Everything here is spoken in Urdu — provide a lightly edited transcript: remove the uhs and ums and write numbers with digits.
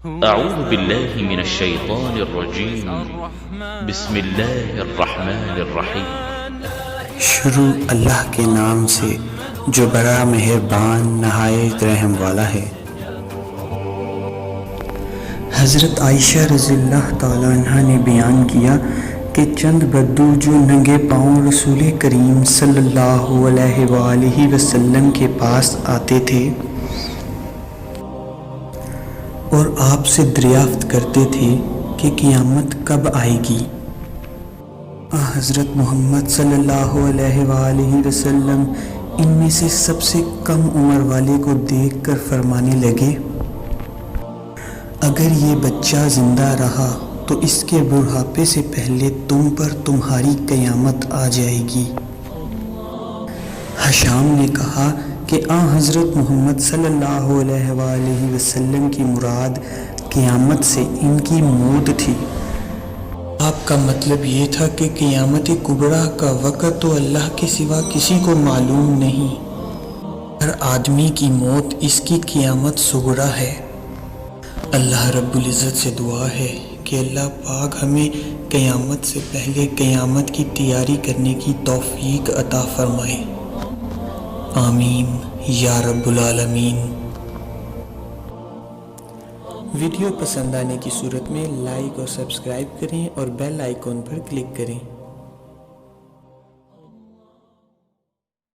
أعوذ بالله من الشيطان الرجيم. بسم الله الرحمن الرحیم. شروع اللہ کے نام سے جو بڑا مہربان نہایت رحم والا ہے۔ حضرت عائشہ رضی اللہ تعالیٰ عنہ نے بیان کیا کہ چند بدو جو ننگے پاؤں رسول کریم صلی اللہ علیہ وآلہ وسلم کے پاس آتے تھے اور آپ سے دریافت کرتے تھے کہ قیامت کب آئے گی۔ حضرت محمد صلی اللہ علیہ وآلہ وسلم ان میں سے سب سے کم عمر والے کو دیکھ کر فرمانے لگے، اگر یہ بچہ زندہ رہا تو اس کے بڑھاپے سے پہلے تم پر تمہاری قیامت آ جائے گی۔ حشام نے کہا کہ حضرت محمد صلی اللہ علیہ وآلہ وسلم کی مراد قیامت سے ان کی موت تھی۔ آپ کا مطلب یہ تھا کہ قیامت کبریٰ کا وقت تو اللہ کے سوا کسی کو معلوم نہیں، ہر آدمی کی موت اس کی قیامت صغریٰ ہے۔ اللہ رب العزت سے دعا ہے کہ اللہ پاک ہمیں قیامت سے پہلے قیامت کی تیاری کرنے کی توفیق عطا فرمائے، آمین یا رب العالمین۔ ویڈیو پسند آنے کی صورت میں لائک اور سبسکرائب کریں اور بیل آئیکن پر کلک کریں۔